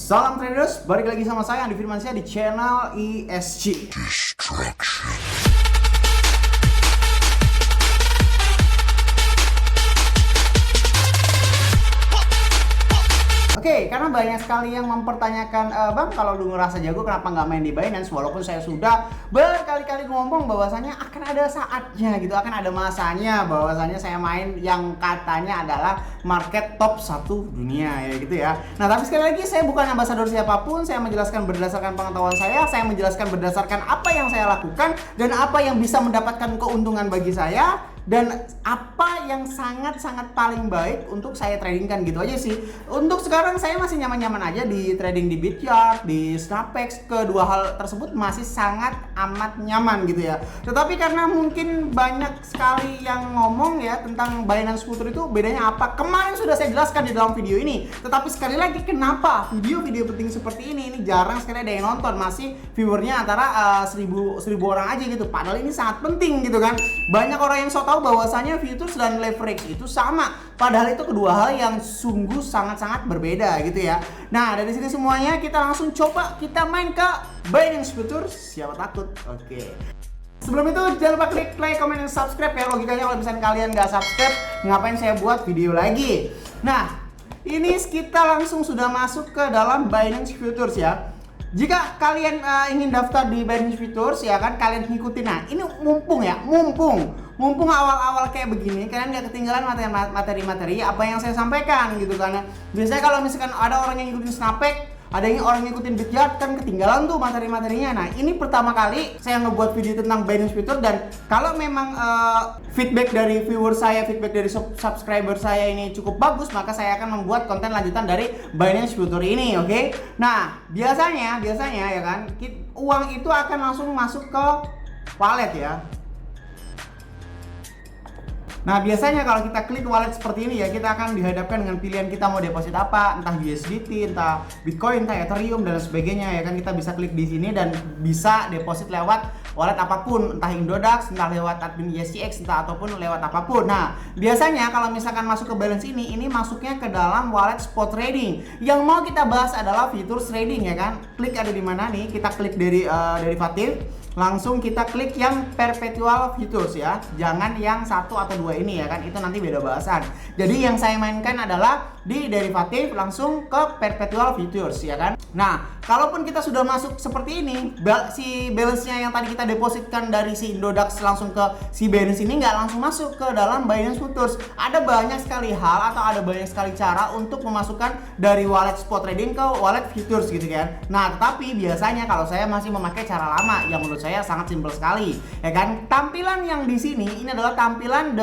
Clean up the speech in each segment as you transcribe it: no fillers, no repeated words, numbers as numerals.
Salam traders, balik lagi sama saya Andi Firmansyah di channel ESG. Oke, karena banyak sekali yang mempertanyakan, Bang, kalau lu ngerasa jago kenapa nggak main di Binance? Walaupun saya sudah berkali-kali ngomong bahwasannya akan ada saatnya gitu, akan ada masanya bahwasannya saya main yang katanya adalah market top 1 dunia ya gitu ya. Nah, tapi sekali lagi saya bukan ambasador siapapun, saya menjelaskan berdasarkan pengetahuan saya menjelaskan berdasarkan apa yang saya lakukan dan apa yang bisa mendapatkan keuntungan bagi saya. Dan apa yang sangat-sangat paling baik untuk saya tradingkan gitu aja sih. Untuk sekarang saya masih nyaman-nyaman aja di trading di Bityard, di Snapex. Kedua hal tersebut masih sangat amat nyaman gitu ya. Tetapi karena mungkin banyak sekali yang ngomong ya tentang Binance Future itu bedanya apa, kemarin sudah saya jelaskan di dalam video ini. Tetapi sekali lagi, kenapa video-video penting seperti ini jarang sekali ada yang nonton. Masih viewernya antara 1000 orang aja gitu. Padahal ini sangat penting gitu kan. Banyak orang yang so tau bahwasanya futures dan leverage itu sama, padahal itu kedua hal yang sungguh sangat-sangat berbeda gitu ya. Nah, dari sini semuanya kita langsung coba kita main ke Binance Futures, siapa takut. Oke. Sebelum itu jangan lupa klik like, comment, dan subscribe ya. Logikanya kalau misalnya kalian nggak subscribe, ngapain saya buat video lagi. Nah, ini kita langsung sudah masuk ke dalam Binance Futures ya. Jika kalian ingin daftar di Binance Futures ya kan, kalian ngikutin. Nah, ini mumpung awal-awal kayak begini, kalian nggak ketinggalan materi-materi apa yang saya sampaikan gitu kan. Biasanya kalau misalkan ada orang yang ngikutin Snapex, ada yang orang yang ngikutin Bityard, kan ketinggalan tuh materi-materinya. Nah, ini pertama kali saya ngebuat video tentang Binance Futures, dan kalau memang feedback dari viewer saya, feedback dari subscriber saya ini cukup bagus, maka saya akan membuat konten lanjutan dari Binance Futures ini, oke? Nah, biasanya ya kan, uang itu akan langsung masuk ke wallet ya. Nah, biasanya kalau kita klik wallet seperti ini ya, kita akan dihadapkan dengan pilihan kita mau deposit apa, entah USDT, entah Bitcoin, entah Ethereum, dan sebagainya ya kan. Kita bisa klik di sini dan bisa deposit lewat wallet apapun, entah Indodax, entah lewat admin ESGX, entah ataupun lewat apapun. Nah, biasanya kalau misalkan masuk ke balance ini masuknya ke dalam wallet spot trading. Yang mau kita bahas adalah futures trading ya kan. Klik ada di mana nih? Kita klik dari derivatif. Langsung kita klik yang perpetual futures ya, jangan yang 1 atau 2 ini ya kan, itu nanti beda bahasan. Jadi yang saya mainkan adalah di derivatif langsung ke perpetual futures ya kan. Nah, kalaupun kita sudah masuk seperti ini, si balance-nya yang tadi kita depositkan dari si Indodax langsung ke si Binance ini nggak langsung masuk ke dalam Binance Futures. Ada banyak sekali hal atau ada banyak sekali cara untuk memasukkan dari wallet spot trading ke wallet futures gitu kan. Nah, tetapi biasanya kalau saya masih memakai cara lama yang menurut saya sangat simpel sekali ya kan. Tampilan yang di sini ini adalah tampilan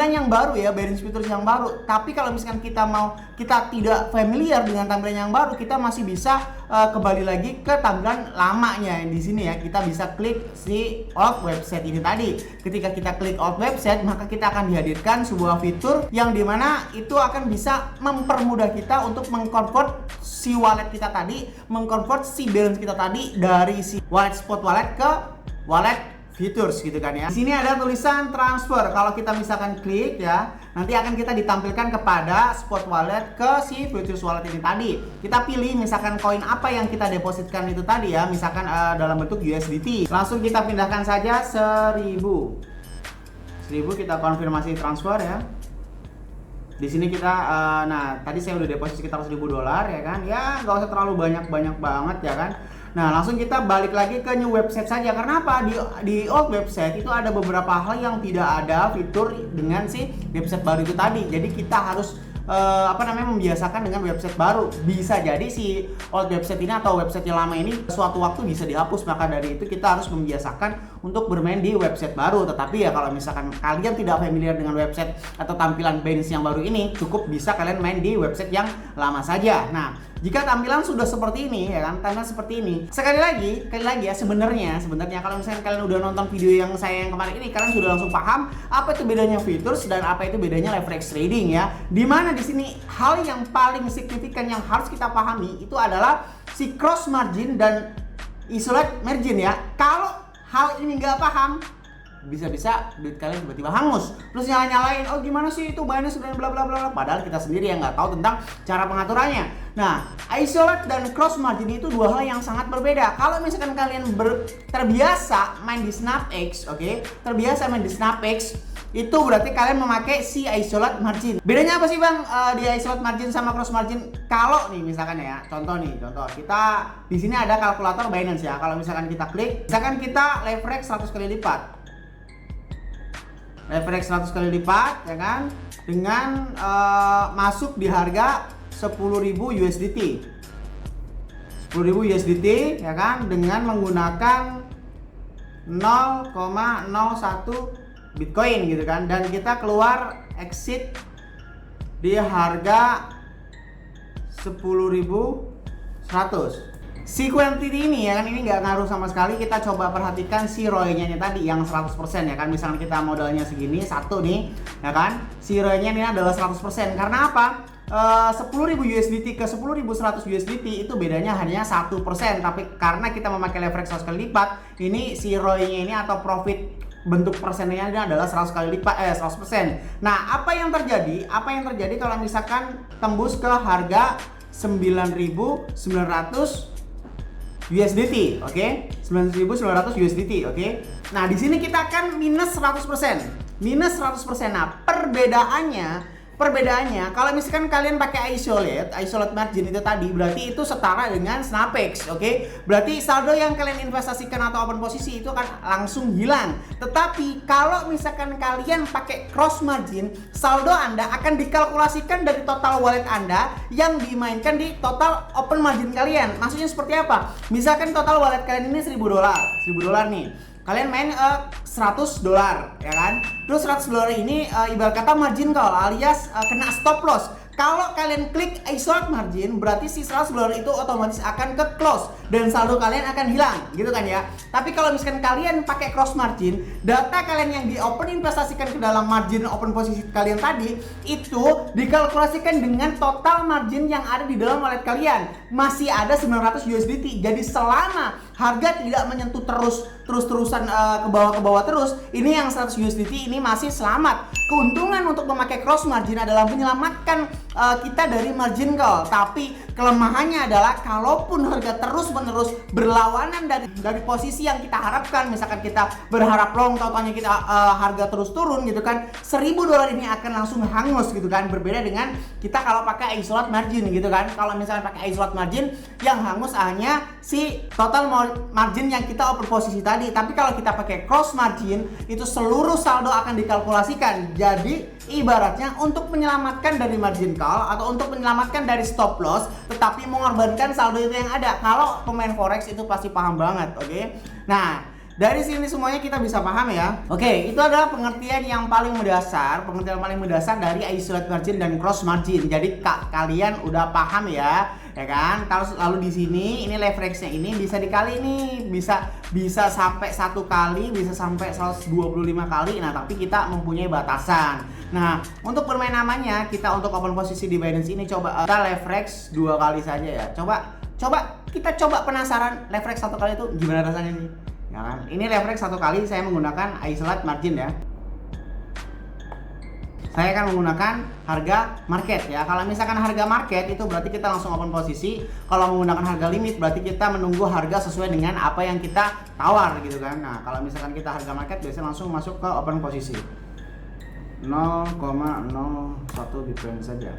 yang baru ya, Binance Futures yang baru. Tapi kalau misalkan kita tidak familiar dengan tampilan yang baru, kita masih bisa kembali lagi ke tampilan lamanya yang di sini ya. Kita bisa klik si old website ini tadi. Ketika kita klik old website, maka kita akan dihadirkan sebuah fitur yang dimana itu akan bisa mempermudah kita untuk mengkonvert si wallet kita tadi, mengkonvert si balance kita tadi dari si wallet spot wallet ke wallet futures gitu kan ya. Di sini ada tulisan transfer. Kalau kita misalkan klik ya, nanti akan kita ditampilkan kepada spot wallet ke si futures wallet ini tadi. Kita pilih misalkan koin apa yang kita depositkan itu tadi ya, misalkan dalam bentuk USDT. Langsung kita pindahkan saja 1000 kita konfirmasi transfer ya. Di sini kita, nah tadi saya udah deposit sekitar $1000 ya kan. Ya nggak usah terlalu banyak banget ya kan. Nah, langsung kita balik lagi ke new website saja. Karena apa? Di old website itu ada beberapa hal yang tidak ada fitur dengan si website baru itu tadi. Jadi kita harus membiasakan dengan website baru. Bisa jadi si old website ini atau website yang lama ini suatu waktu bisa dihapus. Maka dari itu kita harus membiasakan untuk bermain di website baru. Tetapi ya kalau misalkan kalian tidak familiar dengan website atau tampilan Binance yang baru ini, cukup bisa kalian main di website yang lama saja. Nah, jika tampilan sudah seperti ini ya kan, tampilan seperti ini. Sekali lagi ya, sebenarnya kalau misalnya kalian udah nonton video yang saya yang kemarin ini, kalian sudah langsung paham apa itu bedanya futures dan apa itu bedanya leverage trading ya. Dimana di sini hal yang paling signifikan yang harus kita pahami itu adalah si cross margin dan isolate margin ya. Kalau hal ini nggak paham, bisa-bisa duit kalian tiba-tiba hangus. Terus nyalain, oh gimana sih itu Binance dan bla bla bla, padahal kita sendiri yang nggak tahu tentang cara pengaturannya. Nah, isolate dan cross margin itu dua hal yang sangat berbeda. Kalau misalkan kalian terbiasa main di SnapX, oke, terbiasa main di SnapX, itu berarti kalian memakai si isolate margin. Bedanya apa sih bang di isolate margin sama cross margin? Kalau nih misalkan ya, contoh kita di sini ada kalkulator Binance ya. Kalau misalkan kita klik, misalkan kita leverage 100 kali lipat, leverage 100 kali lipat ya kan, dengan masuk di harga 10.000 USDT, 10.000 USDT ya kan, dengan menggunakan 0,01 Bitcoin gitu kan, dan kita keluar exit di harga 10.100. Si quantity ini ya kan, ini nggak ngaruh sama sekali. Kita coba perhatikan si ROI-nya tadi yang 100% ya kan. Misalnya kita modalnya segini, satu nih ya kan, si ROI-nya ini adalah 100%. Karena apa? 10.000 USDT ke 10.100 USDT itu bedanya hanya 1%. Tapi karena kita memakai leverage 100 kali lipat, ini si ROI-nya ini atau profit bentuk persennya ini adalah 100 kali lipat 100%. Nah, apa yang terjadi? Apa yang terjadi kalau misalkan tembus ke harga 9.900 USDT, oke? 9.900 USDT, oke? Nah, di sini kita akan minus 100%. Minus 100%. Nah, perbedaannya kalau misalkan kalian pakai isolate margin itu tadi, berarti itu setara dengan SnapX, oke? Berarti saldo yang kalian investasikan atau open posisi itu akan langsung hilang. Tetapi kalau misalkan kalian pakai cross margin, saldo Anda akan dikalkulasikan dari total wallet Anda yang dimainkan di total open margin kalian. Maksudnya seperti apa? Misalkan total wallet kalian ini $1.000 nih. Kalian main $100 ya kan. Terus $100 ini ibarat kata margin call alias kena stop loss. Kalau kalian klik isolate margin, berarti si $100 itu otomatis akan ke close dan saldo kalian akan hilang, gitu kan ya. Tapi kalau misalkan kalian pakai cross margin, data kalian yang di open investasikan ke dalam margin open posisi kalian tadi itu dikalkulasikan dengan total margin yang ada di dalam wallet kalian. Masih ada 900 USDT. Jadi selama harga tidak menyentuh terus-terusan ke bawah terus, ini yang 100 USDT ini masih selamat. Keuntungan untuk memakai cross margin adalah menyelamatkan kita dari margin call. Tapi kelemahannya adalah kalaupun harga terus-menerus berlawanan dari posisi yang kita harapkan, misalkan kita berharap long, totalnya kita harga terus turun gitu kan, $1.000 ini akan langsung hangus gitu kan. Berbeda dengan kita kalau pakai isolate margin gitu kan. Kalau misalkan pakai isolate margin, yang hangus hanya si total margin yang kita open posisi tadi. Tapi kalau kita pakai cross margin, itu seluruh saldo akan dikalkulasikan. Jadi ibaratnya untuk menyelamatkan dari margin call atau untuk menyelamatkan dari stop loss, tetapi mengorbankan saldo itu yang ada. Kalau pemain forex itu pasti paham banget, oke? Nah, dari sini semuanya kita bisa paham ya. Oke, itu adalah pengertian yang paling mendasar, dari isolate margin dan cross margin. Jadi kalian udah paham ya kan? Kalau lalu di sini ini leverage-nya ini bisa dikali nih, bisa sampai 1 kali, bisa sampai 125 kali. Nah, tapi kita mempunyai batasan. Nah, untuk bermain namanya kita untuk open posisi di Binance ini coba kita leverage 2 kali saja ya. Kita coba penasaran leverage 1 kali itu gimana rasanya nih? Ya kan? Ini leverage 1 kali saya menggunakan isolate margin ya. Saya akan menggunakan harga market ya. Kalau misalkan harga market itu berarti kita langsung open posisi. Kalau menggunakan harga limit berarti kita menunggu harga sesuai dengan apa yang kita tawar gitu kan. Nah, kalau misalkan kita harga market biasanya langsung masuk ke open posisi 0,01 Bitcoin saja.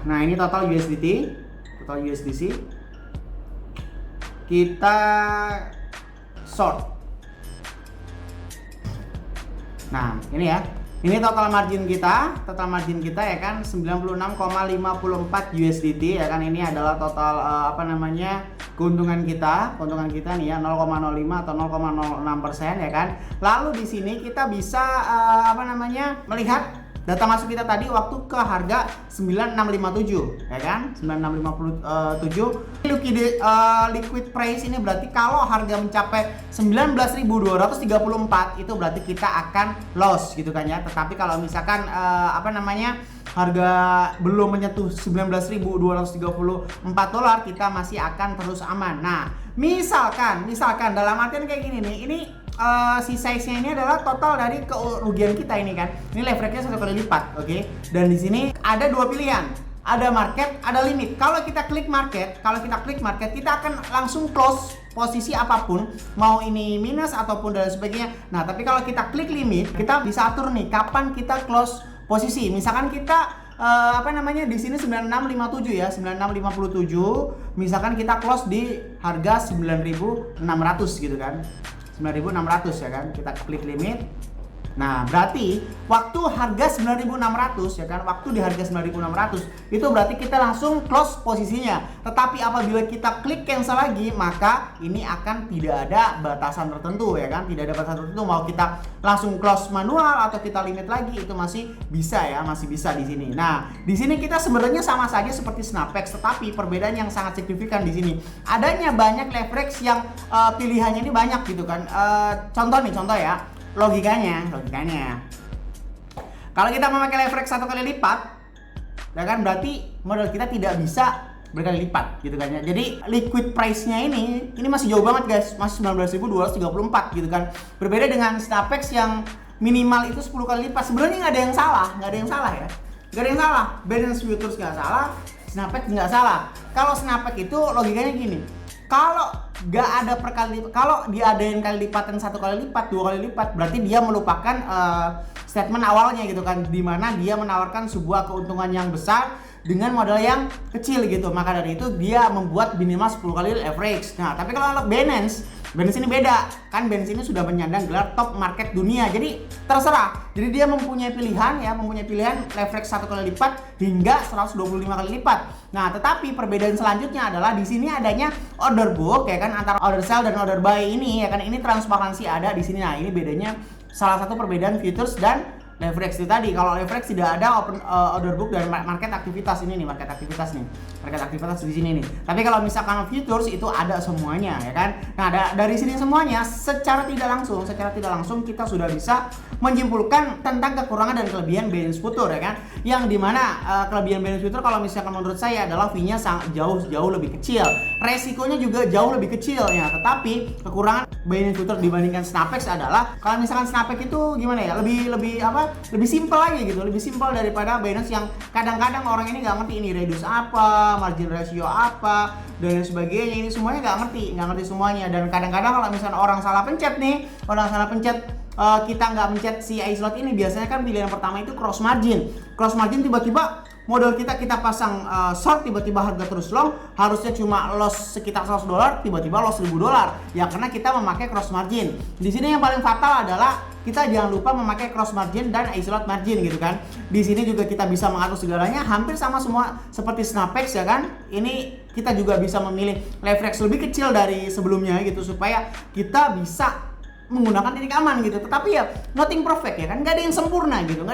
Nah, ini total USDT. Kita short. Nah, ini ya. Ini total margin kita ya kan 96,54 USDT ya kan. Ini adalah total keuntungan kita nih ya 0,05 atau 0,06% ya kan. Lalu di sini kita bisa melihat data masuk kita tadi waktu ke harga 9657 ya kan, 9657. Liquid price ini berarti kalau harga mencapai 19.234 itu berarti kita akan loss gitu kan ya. Tetapi kalau misalkan harga belum menyentuh $19.234, kita masih akan terus aman. Nah, misalkan dalam artian kayak gini nih, ini si size-nya ini adalah total dari kerugian kita ini kan. Ini leverage-nya 1 kali lipat, oke? Dan di sini ada dua pilihan. Ada market, ada limit. Kalau kita klik market, kita akan langsung close posisi apapun, mau ini minus ataupun dan sebagainya. Nah, tapi kalau kita klik limit, kita bisa atur nih kapan kita close posisi. Misalkan kita di sini 9657 ya, 9657. Misalkan kita close di harga 9600 gitu kan. 9600 ya kan. Kita klik limit. Nah, berarti waktu harga 9600 ya kan, waktu di harga 9600 itu berarti kita langsung close posisinya. Tetapi apabila kita klik cancel lagi, maka ini akan tidak ada batasan tertentu ya kan, tidak ada batasan tertentu. Mau kita langsung close manual atau kita limit lagi, itu masih bisa ya, masih bisa di sini. Nah, di sini kita sebenarnya sama saja seperti Snapex, tetapi perbedaan yang sangat signifikan di sini adanya banyak leverage yang pilihannya ini banyak gitu kan. Contoh ya. Logikanya kalau kita memakai leverage 1 kali lipat ya kan, berarti modal kita tidak bisa berkali lipat gitu kan ya. Jadi liquid price-nya ini masih jauh banget guys, masih 19.234 gitu kan. Berbeda dengan Snapex yang minimal itu 10 kali lipat. Sebenarnya nggak ada yang salah ya. Nggak ada yang salah. Binance Futures nggak salah, Snapex nggak salah. Kalau Snapex itu logikanya gini, kalau nggak ada kalau diadain kali lipatan 1 kali lipat, 2 kali lipat, berarti dia melupakan statement awalnya gitu kan, dimana dia menawarkan sebuah keuntungan yang besar dengan modal yang kecil gitu. Maka dari itu dia membuat minimal 10 kali leverage. Nah, tapi kalau Binance ini beda kan, Binance ini sudah menyandang gelar top market dunia, jadi terserah. Jadi dia mempunyai pilihan leverage 1 kali lipat hingga 125 kali lipat. Nah, tetapi perbedaan selanjutnya adalah di sini adanya order book ya kan, antara order sell dan order buy ini ya kan, ini transparansi ada di sini. Nah, ini bedanya, salah satu perbedaan futures dan leverage itu tadi. Kalau leverage tidak ada open order book dan market aktivitas ini nih, market aktivitas di sini nih. Tapi kalau misalkan futures itu ada semuanya ya kan. Nah, dari sini semuanya secara tidak langsung kita sudah bisa menyimpulkan tentang kekurangan dan kelebihan Binance Future ya kan. Yang dimana kelebihan Binance Future kalau misalkan menurut saya adalah fee-nya jauh lebih kecil, resikonya juga jauh lebih kecil ya. Tetapi kekurangan Binance Future dibandingkan Snapex adalah kalau misalkan Snapex itu gimana ya, lebih simpel aja gitu, lebih simpel daripada Binance yang kadang-kadang orang ini nggak ngerti ini reduce apa, margin ratio apa, dan sebagainya. Ini semuanya nggak ngerti semuanya. Dan kadang-kadang kalau misalnya orang salah pencet, kita nggak mencet si iSlot ini, biasanya kan pilihan pertama itu cross margin tiba-tiba modal kita pasang short, tiba-tiba harga terus long, harusnya cuma loss sekitar $100, tiba-tiba loss $1.000 ya, karena kita memakai cross margin. Di sini yang paling fatal adalah kita jangan lupa memakai cross margin dan iSlot margin gitu kan. Di sini juga kita bisa mengatur segalanya hampir sama semua seperti Snapex ya kan. Ini kita juga bisa memilih leverage lebih kecil dari sebelumnya gitu, supaya kita bisa menggunakan titik aman gitu. Tetapi ya nothing perfect ya kan, nggak ada yang sempurna gitu,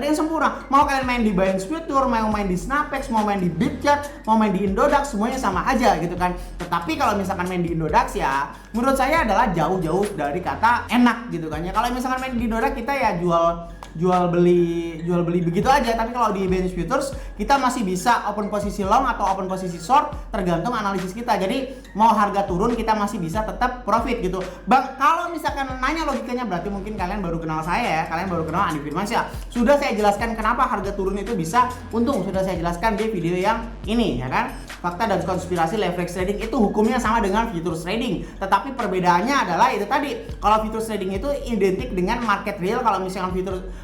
mau kalian main di Binance Future, mau main di Snapex, mau main di Bitget, mau main di Indodax, semuanya sama aja gitu kan. Tetapi kalau misalkan main di Indodax ya menurut saya adalah jauh dari kata enak gitu kan ya. Kalau misalkan main di Indodax kita ya jual beli begitu aja. Tapi kalau di Binance Futures kita masih bisa open posisi long atau open posisi short, tergantung analisis kita. Jadi mau harga turun kita masih bisa tetap profit gitu. Bang, kalau misalkan nanya logikanya, berarti mungkin kalian baru kenal saya ya, kalian baru kenal Andi Firmansyah. Sudah saya jelaskan kenapa harga turun itu bisa untung, sudah saya jelaskan di video yang ini ya kan. Fakta dan konspirasi leverage trading itu hukumnya sama dengan futures trading, tetapi perbedaannya adalah itu tadi. Kalau futures trading itu identik dengan market real, kalau misalkan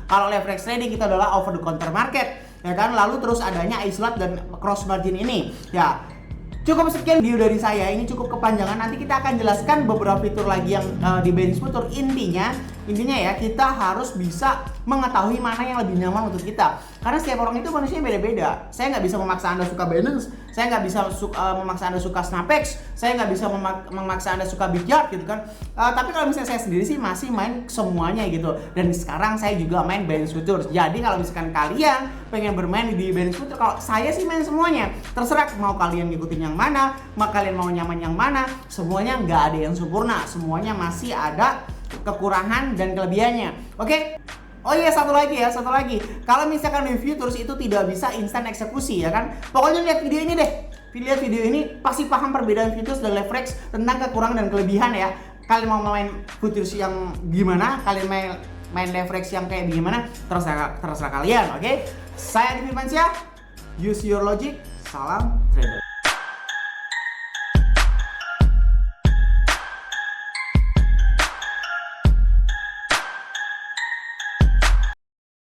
kalau leverage trading itu adalah over the counter market ya kan. Lalu terus adanya iSlot dan cross margin ini ya. Cukup sekian video dari saya, ini cukup kepanjangan. Nanti kita akan jelaskan beberapa fitur lagi yang di Binance Future. Intinya ya, kita harus bisa mengetahui mana yang lebih nyaman untuk kita. Karena setiap orang itu manusianya beda-beda. Saya nggak bisa memaksa Anda suka Binance, saya nggak bisa memaksa Anda suka Snapex, saya nggak bisa memaksa Anda suka Bitget gitu kan. Tapi kalau misalnya saya sendiri sih masih main semuanya gitu. Dan sekarang saya juga main Binance Future. Jadi kalau misalkan kalian pengen bermain di Binance Future, kalau saya sih main semuanya. Terserah mau kalian ngikutin yang mana, kalian mau nyaman yang mana, semuanya nggak ada yang sempurna. Semuanya masih ada kekurangan dan kelebihannya. Oke? Oh iya, satu lagi. Kalau misalkan di futures itu tidak bisa instan eksekusi ya kan. Pokoknya lihat video ini deh. Lihat video ini pasti paham perbedaan futures dan leverage tentang kekurangan dan kelebihan ya. Kalian mau main futures yang gimana? Kalian main leverage yang kayak gimana? Terserah kalian, oke? Saya Divi Mansyah. Use your logic. Salam trader.